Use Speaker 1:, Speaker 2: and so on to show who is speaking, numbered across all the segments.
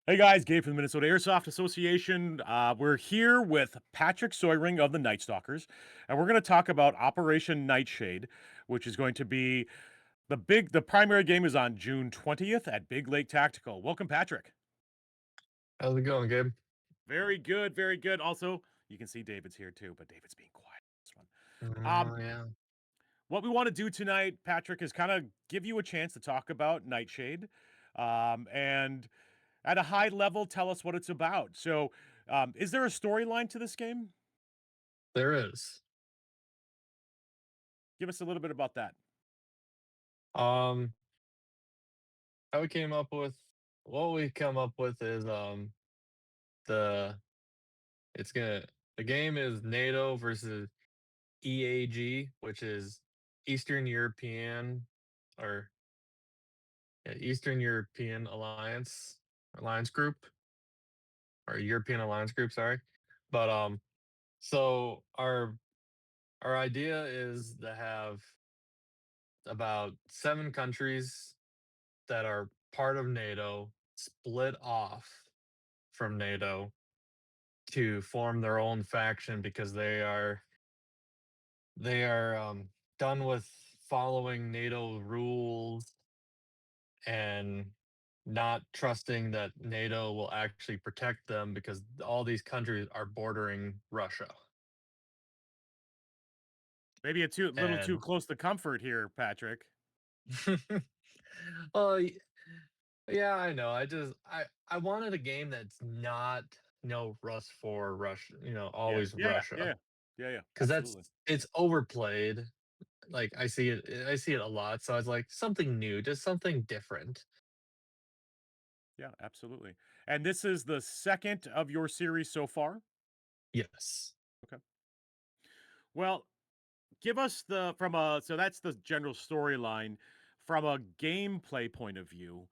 Speaker 1: Hey guys, Gabe from the Minnesota Airsoft Association. We're here with Patrick Soiring of the Night Stalkers, and we're going to talk about Operation Nightshade, which is going to be the primary game is on June 20th at Big Lake Tactical. Welcome, Patrick.
Speaker 2: How's it going, Gabe?
Speaker 1: Very good, very good. Also, you can see David's here too, but David's being quiet on this one.
Speaker 2: Oh, yeah.
Speaker 1: What we want to do tonight, Patrick, is kind of give you a chance to talk about Nightshade, and at a high level, tell us what it's about. So, is there a storyline to this game?
Speaker 2: There is.
Speaker 1: Give us a little bit about that.
Speaker 2: Um, how we came up with what we come up with is the it's gonna the game is NATO versus EAG, which is Eastern European or Eastern European Alliance Group or European Alliance Group, sorry. But so our idea is to have about 7 countries that are part of NATO split off from NATO to form their own faction because they are done with following NATO rules and not trusting that NATO will actually protect them because all these countries are bordering Russia.
Speaker 1: Maybe a too little too
Speaker 2: And
Speaker 1: close to comfort here, Patrick.
Speaker 2: well, yeah, I know. I wanted a game that's not Rust for Russia,
Speaker 1: Yeah,
Speaker 2: always
Speaker 1: yeah,
Speaker 2: Russia.
Speaker 1: yeah, yeah, yeah.
Speaker 2: Because
Speaker 1: Absolutely.
Speaker 2: it's overplayed. Like I see it a lot. So I was like, something new, just something different.
Speaker 1: Yeah, absolutely. And this is the second of your series so far.
Speaker 2: Yes.
Speaker 1: Okay. Well, give us the from a so that's the general storyline. From a gameplay point of view,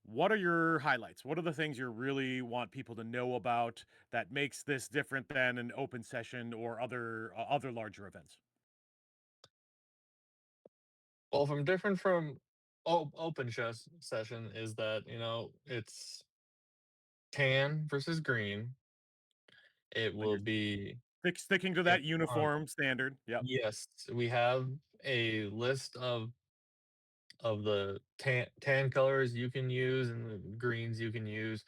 Speaker 1: what are your highlights? What are the things you really want people to know about that makes this different than an open session or other larger events?
Speaker 2: Well, from different from open chess session is that, it's tan versus green. It
Speaker 1: So
Speaker 2: will
Speaker 1: you're
Speaker 2: be
Speaker 1: sticking to
Speaker 2: it
Speaker 1: that
Speaker 2: on
Speaker 1: uniform standard. Yep.
Speaker 2: yes, we have a list of the tan colors you can use and the greens you can use.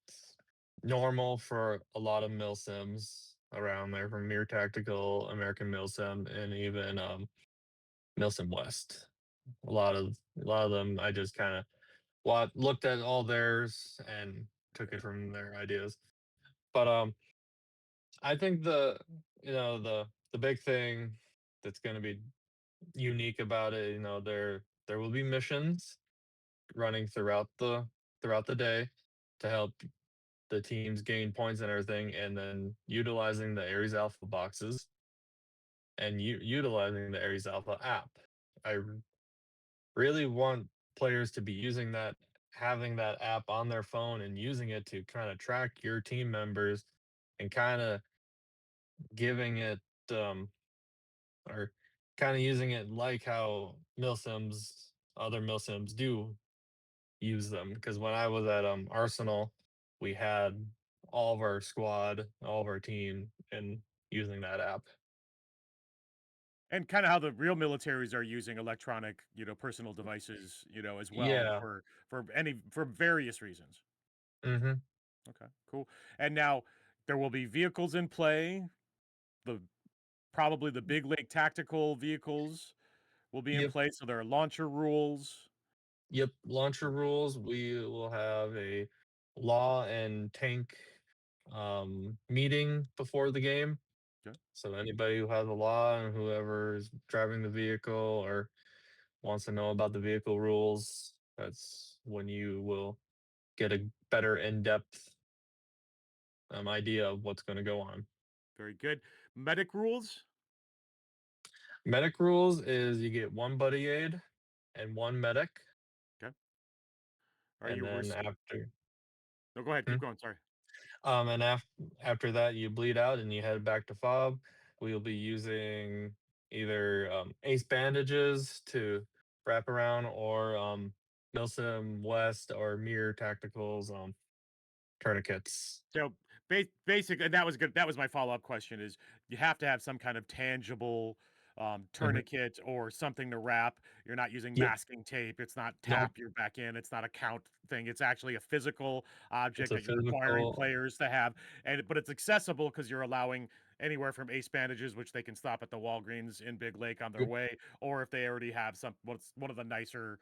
Speaker 2: It's normal for a lot of milsims around there, from Mere Tactical, American Milsim, and even Milsim West. A lot of them, I just kind of looked at all theirs and took it
Speaker 1: Okay.
Speaker 2: from their ideas. But I think the big thing that's going to be unique about it, there will be missions running throughout the day to help the teams gain points and everything, and then utilizing the Ares Alpha boxes and utilizing the Ares Alpha app. I really want players to be using that, having that app on their phone and using it to kind of track your team members and kind of giving it um or kind of using it like how other milsims do use them. Because when I was at Arsenal, we had all of our squad, all of our team, and using that app.
Speaker 1: And kind of how the real militaries are using electronic, personal devices, as well
Speaker 2: Yeah.
Speaker 1: for various reasons.
Speaker 2: Hmm.
Speaker 1: Okay, cool. And now there will be vehicles in play. The Probably the Big Lake tactical vehicles will be in
Speaker 2: Yep.
Speaker 1: place, so there are launcher rules.
Speaker 2: Yep. Launcher rules. We will have a law and tank meeting before the game.
Speaker 1: Okay.
Speaker 2: So anybody who has a law and whoever is driving the vehicle or wants to know about the vehicle rules, that's when you will get a better in-depth idea of what's going to go on.
Speaker 1: Very good. Medic rules.
Speaker 2: Medic rules is you get one buddy aid and one medic,
Speaker 1: Okay. Are
Speaker 2: and
Speaker 1: you
Speaker 2: then
Speaker 1: res-
Speaker 2: after
Speaker 1: No, go ahead.
Speaker 2: hmm?
Speaker 1: Keep going. Sorry.
Speaker 2: After that you bleed out and you head back to fob. We'll be using either ace bandages to wrap around or milsim west or mirror tacticals. tourniquets.
Speaker 1: So basically, and that was good. That was my follow up question: is you have to have some kind of tangible
Speaker 2: Mhm.
Speaker 1: tourniquet or something to wrap. You're not using
Speaker 2: Yep.
Speaker 1: masking tape. It's not
Speaker 2: Nope.
Speaker 1: tap you're back in. It's not a count thing. It's actually a physical
Speaker 2: It's
Speaker 1: object
Speaker 2: a
Speaker 1: that you're requiring
Speaker 2: physical.
Speaker 1: players to have, and but it's accessible because you're allowing anywhere from ace bandages, which they can stop at the Walgreens in Big Lake on their
Speaker 2: Yep.
Speaker 1: way, or if they already have some, what's one of the nicer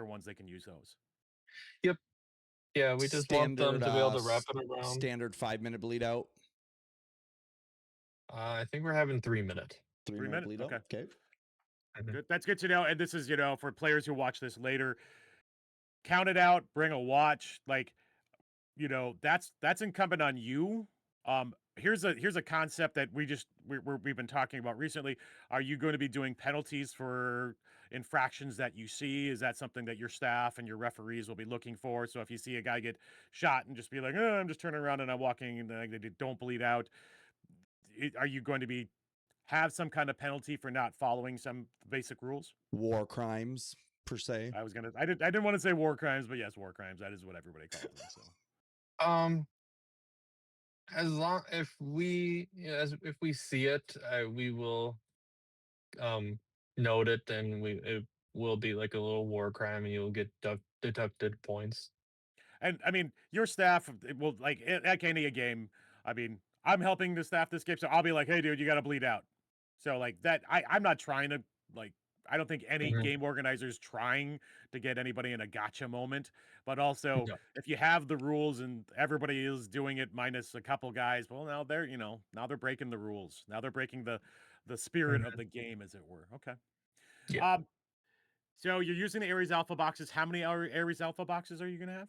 Speaker 1: ones, they can use those.
Speaker 2: Yep. Yeah, we just want them
Speaker 3: Standard
Speaker 2: to be able to wrap it around.
Speaker 3: standard 5-minute bleed out,
Speaker 2: I think we're having 3 minute.
Speaker 3: 3-minute
Speaker 1: 3 minute,
Speaker 3: bleed out.
Speaker 1: okay.
Speaker 3: Okay.
Speaker 2: Mhm.
Speaker 1: Good. That's good to know. And this is, for players who watch this later, count it out, bring a watch. Like, that's incumbent on you. Here's a concept that we've been talking about recently. Are you going to be doing penalties for infractions that you see? Is that something that your staff and your referees will be looking for? So if you see a guy get shot and just be like, oh, I'm just turning around and I'm walking and they don't bleed out, are you going to be have some kind of penalty for not following some basic rules?
Speaker 3: War crimes per se.
Speaker 1: I didn't want to say war crimes, but yes, war crimes. That is what everybody calls them. So
Speaker 2: Um, as long if we as if we see it, we will um note it, and it will be like a little war crime, and you'll get deducted points.
Speaker 1: and I mean, your staff will like any game. I mean, I'm helping the staff this game, so I'll be like, "Hey, dude, you got to bleed out." So like that, I'm not trying to like. I don't think any
Speaker 2: Mhm.
Speaker 1: game organizer's trying to get anybody in a gotcha moment. But also,
Speaker 2: No.
Speaker 1: if you have the rules and everybody is doing it minus a couple guys, well, now they're breaking the rules. Now they're breaking the spirit of
Speaker 2: Mhm.
Speaker 1: the game, as it were. Okay.
Speaker 2: Yeah.
Speaker 1: Um. So you're using the Ares Alpha boxes. How many Ares Alpha boxes are you gonna have?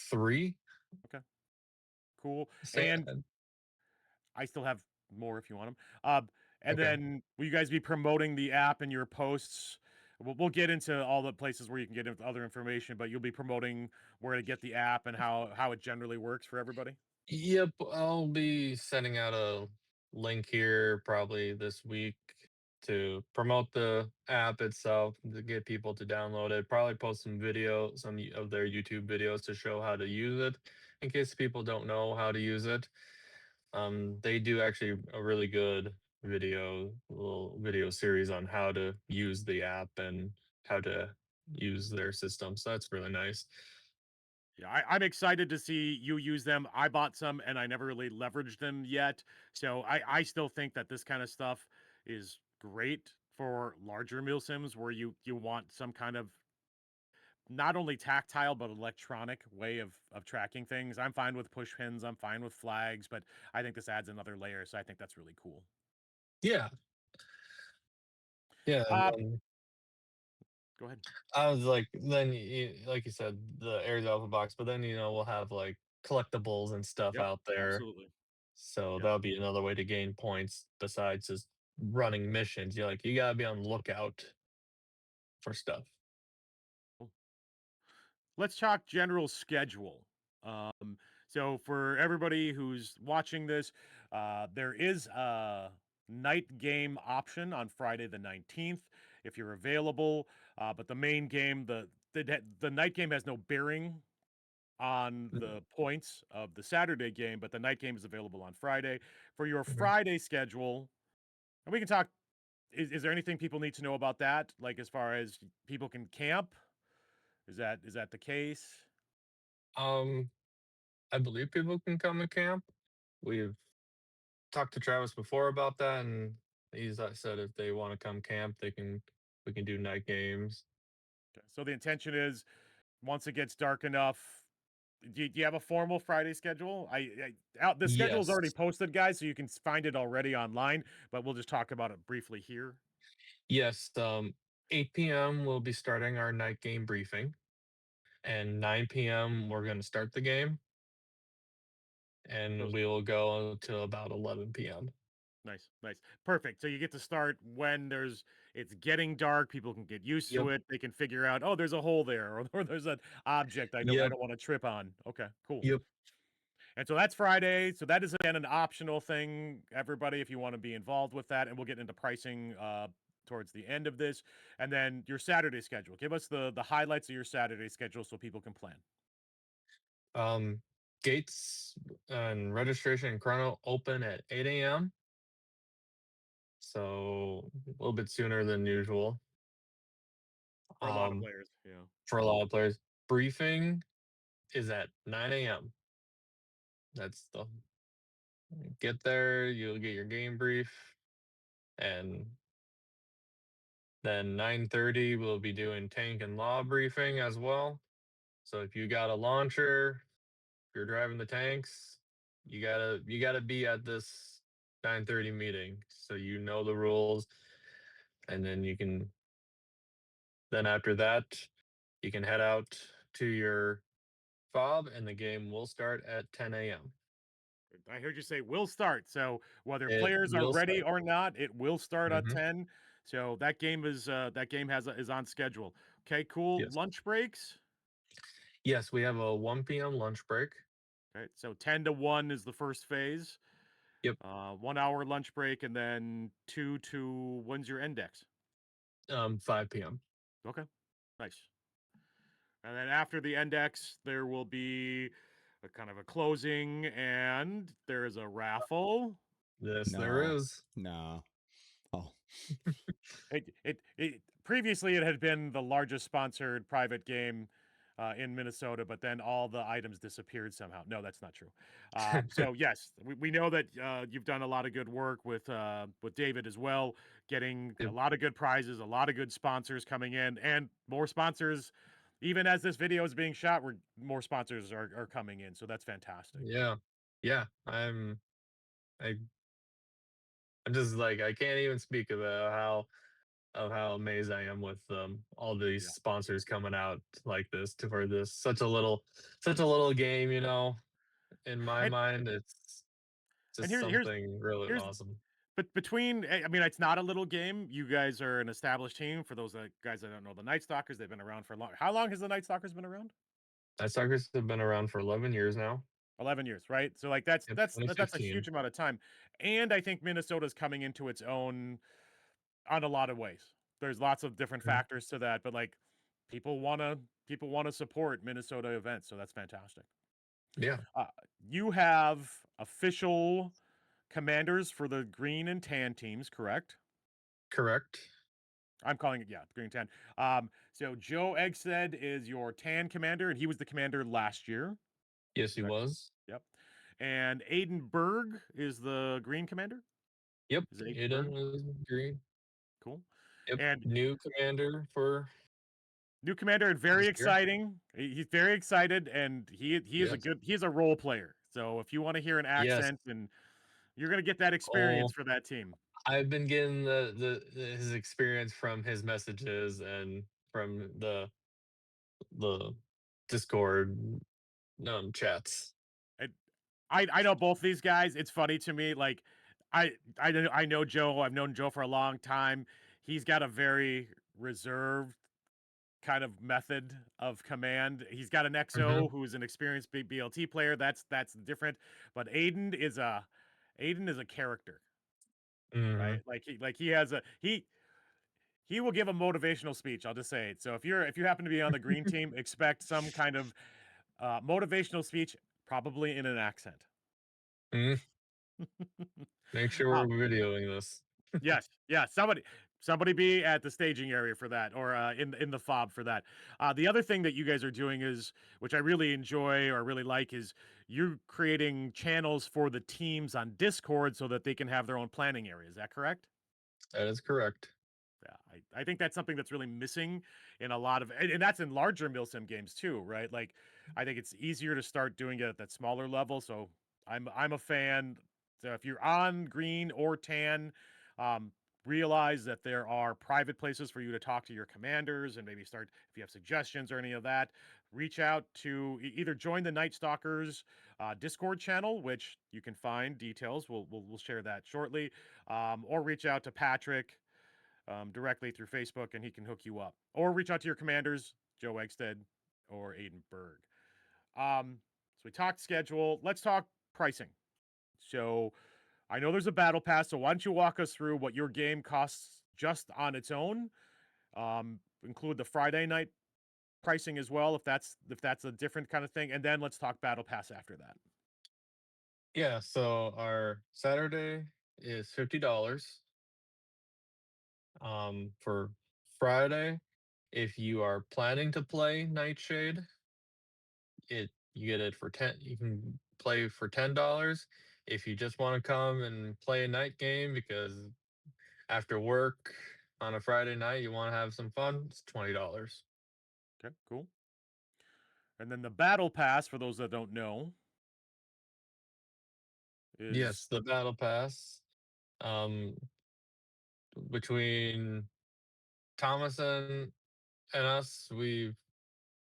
Speaker 2: 3.
Speaker 1: Okay. Cool.
Speaker 2: Say
Speaker 1: And I still have more if you want them. And
Speaker 2: okay.
Speaker 1: then will you guys be promoting the app in your posts? We'll get into all the places where you can get other information, but you'll be promoting where to get the app and how it generally works for everybody.
Speaker 2: Yep, I'll be sending out a link here probably this week to promote the app itself, to get people to download it. Probably post some of their YouTube videos to show how to use it in case people don't know how to use it. They do actually a really good little video series on how to use the app and how to use their system. So that's really nice.
Speaker 1: Yeah, I'm excited to see you use them. I bought some and I never really leveraged them yet. So I still think that this kind of stuff is great for larger meal sims where you want some kind of not only tactile but electronic way of tracking things. I'm fine with push pins, I'm fine with flags, but I think this adds another layer, so I think that's really cool.
Speaker 2: Yeah, yeah. And
Speaker 1: Uh,
Speaker 2: then
Speaker 1: Go ahead.
Speaker 2: I was like, then like you said, the Aries Alpha box, but then we'll have like collectibles and stuff
Speaker 1: Yep,
Speaker 2: out there.
Speaker 1: absolutely.
Speaker 2: So
Speaker 1: Yep.
Speaker 2: that'll be another way to gain points besides just running missions. You gotta be on the lookout for stuff.
Speaker 1: Cool. Let's talk general schedule. So for everybody who's watching this, there is a night game option on Friday the 19th if you're available. But the main game, the night game has no bearing on
Speaker 2: Mhm.
Speaker 1: the points of the Saturday game, but the night game is available on Friday. For your
Speaker 2: Mhm.
Speaker 1: Friday schedule, and we can talk, is there anything people need to know about that? Like as far as people can camp? Is that the case?
Speaker 2: Um, I believe people can come and camp. We've talked to Travis before about that, and he's said if they want to come camp, they can. We can do night games.
Speaker 1: Okay. So the intention is once it gets dark enough, do you have a formal Friday schedule? The schedule is
Speaker 2: Yes,
Speaker 1: already posted, guys, so you can find it already online. But we'll just talk about it briefly here.
Speaker 2: yes. 8 p.m. we'll be starting our night game briefing, and 9 p.m. we're going to start the game, and
Speaker 1: Those
Speaker 2: we will go till about 11 p.m.
Speaker 1: Nice, nice. Perfect. So you get to start when it's getting dark, people can get used to
Speaker 2: Yep.
Speaker 1: it, they can figure out, "Oh, there's a hole there," or "There's an object I
Speaker 2: Yep.
Speaker 1: don't wanna trip on." Okay, cool.
Speaker 2: Yep.
Speaker 1: And so that's Friday, so that is, again, an optional thing, everybody, if you wanna be involved with that, and we'll get into pricing, towards the end of this. And then your Saturday schedule. Give us the highlights of your Saturday schedule so people can plan.
Speaker 2: Um, Gates and registration and chrono open at 8 a.m. So a little bit sooner than usual.
Speaker 1: For a lot of
Speaker 2: Um,
Speaker 1: players, yeah.
Speaker 2: for a lot of players, briefing is at 9 a.m. That's the get there. You'll get your game brief, and then 9:30 we'll be doing tank and law briefing as well. So if you got a launcher, if you're driving the tanks, you gotta be at this 9:30 meeting so you know the rules, and then after that you can head out to your fob, and the game will start at 10 a.m.
Speaker 1: I heard you say will start. So whether
Speaker 2: It
Speaker 1: players are
Speaker 2: will
Speaker 1: ready
Speaker 2: start.
Speaker 1: or not, it will start at
Speaker 2: Hmm.
Speaker 1: 10. So that game is on schedule. Okay, cool.
Speaker 2: Yes.
Speaker 1: Lunch breaks.
Speaker 2: Yes, we have a 1 p.m. lunch break.
Speaker 1: Okay, so 10 to 1 is the first phase.
Speaker 2: Yep.
Speaker 1: 1 hour lunch break, and then 2 to when's your index?
Speaker 2: 5 p.m.
Speaker 1: Okay, nice. And then after the index, there will be a kind of a closing, and there is a raffle.
Speaker 2: Yes, there
Speaker 3: No.
Speaker 2: is.
Speaker 3: No. Oh.
Speaker 1: It previously it had been the largest sponsored private game in Minnesota, but then all the items disappeared somehow. No, that's not true. So yes, we know that you've done a lot of good work with David as well, getting a
Speaker 2: Yep.
Speaker 1: lot of good prizes, a lot of good sponsors coming in, and more sponsors. Even as this video is being shot, more sponsors are coming in, so that's fantastic.
Speaker 2: Yeah. Yeah. I I'm just like I can't even speak about how amazed I am with all these
Speaker 1: Yeah.
Speaker 2: sponsors coming out like this to for this such a little game, in my
Speaker 1: And
Speaker 2: mind it's
Speaker 1: and
Speaker 2: just something really
Speaker 1: here's
Speaker 2: awesome.
Speaker 1: but between, I mean, it's not a little game. You guys are an established team. For those guys that don't know, the Night Stalkers, they've been around for a long. How long has the Night Stalkers been around?
Speaker 2: Night Stalkers have been around for 11 years now.
Speaker 1: 11 years, right? So like that's
Speaker 2: Yep,
Speaker 1: that's that's a
Speaker 2: 2016.
Speaker 1: huge amount of time, and I think Minnesota's coming into its own on a lot of ways. There's lots of different
Speaker 2: Mhm.
Speaker 1: factors to that, but like people wanna people wanna support Minnesota events, so that's fantastic.
Speaker 2: Yeah,
Speaker 1: Uh, you have official commanders for the green and tan teams, correct?
Speaker 2: correct.
Speaker 1: I'm calling it, yeah, green tan. So Joe Eggstead is your tan commander, and he was the commander last year.
Speaker 2: Yes, he
Speaker 1: That-
Speaker 2: was.
Speaker 1: Yep. And Aiden Berg is the green commander.
Speaker 2: Yep,
Speaker 1: Is it Aiden
Speaker 2: Aiden
Speaker 1: Berg?
Speaker 2: was green.
Speaker 1: Cool.
Speaker 2: Yep,
Speaker 1: And
Speaker 2: new commander for
Speaker 1: new commander and very
Speaker 2: this year.
Speaker 1: exciting. He's very excited, and he is
Speaker 2: Yes.
Speaker 1: he is a role player. So if you want to hear an
Speaker 2: Yes.
Speaker 1: accent, and you're gonna get that experience
Speaker 2: Oh,
Speaker 1: for that team.
Speaker 2: I've been getting his experience from his messages and from the Discord chats.
Speaker 1: And I know both these guys. It's funny to me. Like I know Joe. I've known Joe for a long time. He's got a very reserved kind of method of command. He's got an
Speaker 2: Hmm.
Speaker 1: XO who's an experienced big BLT player. That's different. But Aiden is a character, right?
Speaker 2: Hmm.
Speaker 1: Like he has a he will give a motivational speech. I'll just say it. So if you happen to be on the green team, expect some kind of motivational speech, probably in an accent.
Speaker 2: Hmm. Make sure
Speaker 1: uh,
Speaker 2: we're videoing this.
Speaker 1: Yes, yeah. Somebody be at the staging area for that, or in the fob for that. The other thing that you guys are doing is, which I really enjoy or really like, is you're creating channels for the teams on Discord so that they can have their own planning area. Is that correct?
Speaker 2: That is correct.
Speaker 1: Yeah, I think that's something that's really missing in a lot of, and that's in larger milsim games too, right? Like, I think it's easier to start doing it at that smaller level. So I'm a fan. So if you're on green or tan, um, realize that there are private places for you to talk to your commanders and maybe start if you have suggestions or any of that. Reach out to either join the Night Stalkers Discord channel, which you can find details. We'll share that shortly, or reach out to Patrick directly through Facebook, and he can hook you up. Or reach out to your commanders, Joe Eggstead or Aiden Berg. So we talked schedule. Let's talk pricing. So I know there's a battle pass. So why don't you walk us through what your game costs just on its own? Include the Friday night pricing as well, if that's a different kind of thing, and then let's talk battle pass after that.
Speaker 2: Yeah, so our Saturday is $50. For Friday, if you are planning to play Nightshade, you get it for 10 you can play for $10. If you just want to come and play a night game because after work on a Friday night you want to have some fun, it's $20.
Speaker 1: Okay, cool. And then the battle pass, for those that don't know, is
Speaker 2: Yes, the battle pass. Um, between Thomas and us, we've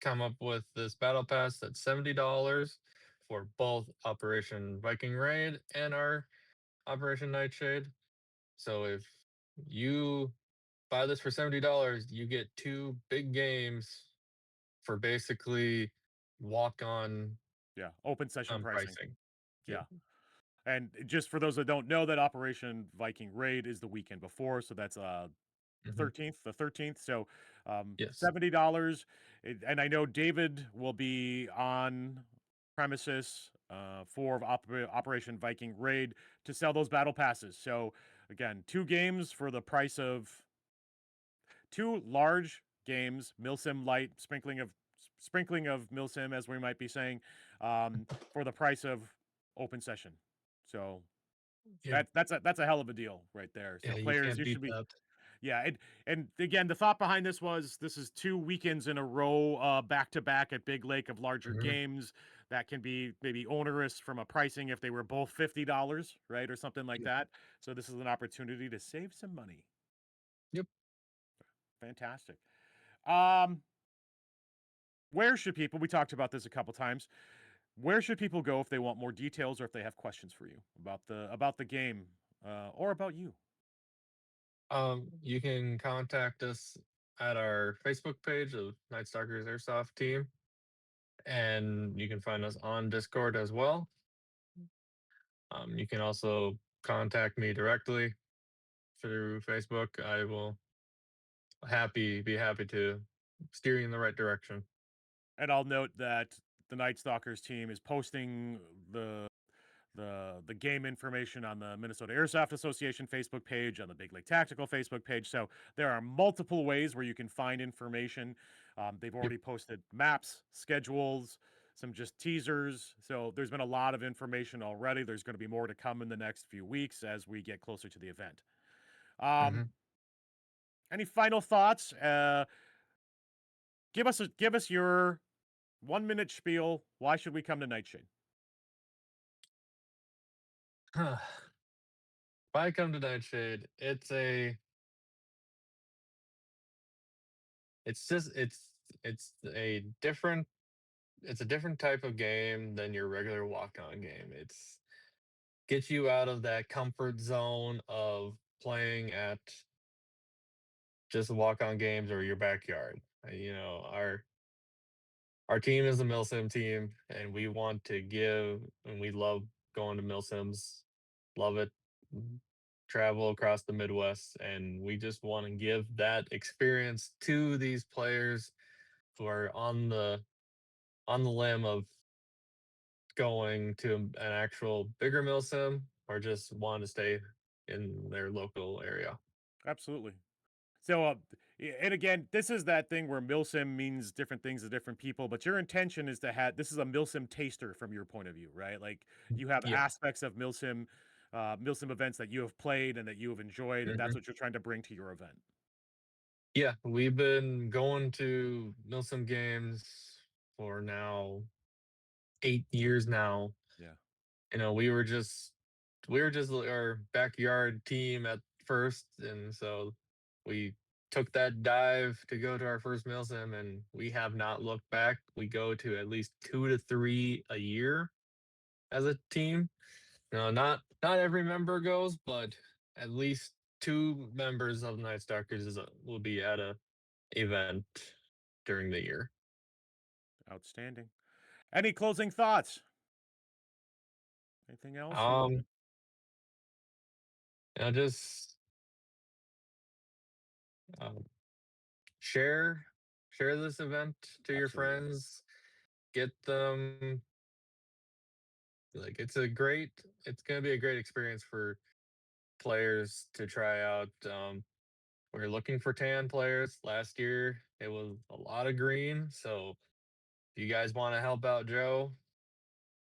Speaker 2: come up with this battle pass that's $70 for both Operation Viking Raid and our Operation Nightshade. So if you buy this for $70, you get two big games for basically walk on
Speaker 1: yeah, open session pricing.
Speaker 2: pricing. Yep.
Speaker 1: Yeah. And just for those that don't know, that Operation Viking Raid is the weekend before, so that's
Speaker 2: Mhm.
Speaker 1: 13th. So,
Speaker 2: Yes.
Speaker 1: $70. And I know David will be on premises for Operation Viking Raid to sell those battle passes. So, again, two games for the price of two large games, milsim light, sprinkling of milsim, as we might be saying, for the price of open session. So
Speaker 2: Yeah.
Speaker 1: that's a hell of a deal right there.
Speaker 2: Yeah,
Speaker 1: So
Speaker 2: you
Speaker 1: players,
Speaker 2: can't
Speaker 1: you
Speaker 2: beat
Speaker 1: should be.
Speaker 2: that.
Speaker 1: Yeah, and again, the thought behind this was this is 2 weekends in a row, back to back at Big Lake of larger
Speaker 2: Mhm.
Speaker 1: games that can be maybe onerous from a pricing if they were both $50, right, or something like
Speaker 2: Yep.
Speaker 1: that. So this is an opportunity to save some money.
Speaker 2: Yep.
Speaker 1: Fantastic. Um, where should people? We talked about this a couple times. Where should people go if they want more details or if they have questions for you about the game or about you?
Speaker 2: You can contact us at our Facebook page of Night Stalkers Airsoft Team, and you can find us on Discord as well. You can also contact me directly through Facebook. I will be happy to steer you in the right direction.
Speaker 1: And I'll note that the Night Stalkers team is posting the the game information on the Minnesota Airsoft Association Facebook page, on the Big Lake Tactical Facebook page. So there are multiple ways where you can find information. They've
Speaker 2: Yep.
Speaker 1: already posted maps, schedules, some just teasers. So there's been a lot of information already. There's going to be more to come in the next few weeks as we get closer to the event. Um,
Speaker 2: Hmm.
Speaker 1: any final thoughts? Give us your 1 minute spiel. Why should we come to Nightshade?
Speaker 2: If I come to Nightshade, it's just it's a different it's a different type of game than your regular walk-on game. It's gets you out of that comfort zone of playing at just walk-on games or your backyard. Our team is a milsim team, and we want to give, and we love going to milsims, love it. Travel across the Midwest, and we just want to give that experience to these players who are on the limb of going to an actual bigger milsim or just want to stay in their local area.
Speaker 1: Absolutely. So, and again, this is that thing where milsim means different things to different people, but your intention is to have this is a milsim taster from your point of view, right? Like you have
Speaker 2: Yeah.
Speaker 1: aspects of milsim events that you have played and that you have enjoyed, and
Speaker 2: Hmm.
Speaker 1: that's what you're trying to bring to your event.
Speaker 2: Yeah, we've been going to milsim games for now 8 years now.
Speaker 1: Yeah,
Speaker 2: We were just our backyard team at first, and so we took that dive to go to our first milsim, and we have not looked back. We go to at least 2 to 3 a year as a team. Not every member goes, but at least two members of Night Stalkers will be at a event during the year.
Speaker 1: outstanding. Any closing thoughts? Anything else you want
Speaker 2: Um,
Speaker 1: to?
Speaker 2: just um, share share this event to your
Speaker 3: Absolutely.
Speaker 2: friends. Get them like it's gonna be a great experience for players to try out. We're looking for tan players. Last year it was a lot of green, so if you guys want to help out Joe,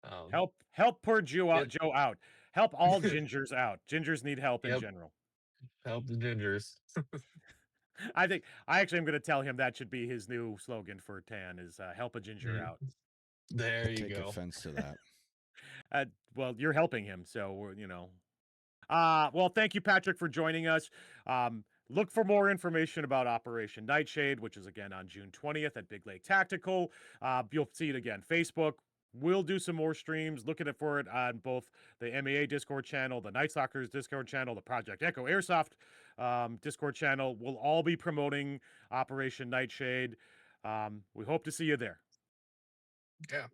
Speaker 2: um,
Speaker 1: Help poor
Speaker 2: get
Speaker 1: Joe out. Help all gingers out. Gingers need help in
Speaker 2: yep,
Speaker 1: general.
Speaker 2: help the gingers.
Speaker 1: I actually am gonna tell him that should be his new slogan for tan is, "Help a ginger
Speaker 2: Mm,
Speaker 1: out."
Speaker 2: there
Speaker 3: I
Speaker 2: you
Speaker 3: take
Speaker 2: go.
Speaker 3: offense to that.
Speaker 1: Well, you're helping him, so we're. Well, thank you, Patrick, for joining us. Look for more information about Operation Nightshade, which is again on June 20th at Big Lake Tactical. You'll see it again. Facebook. We'll do some more streams. Look at it for it on both the MEA Discord channel, the Night Stalkers Discord channel, the Project Echo Airsoft Discord channel. We'll all be promoting Operation Nightshade. We hope to see you there.
Speaker 2: Yeah.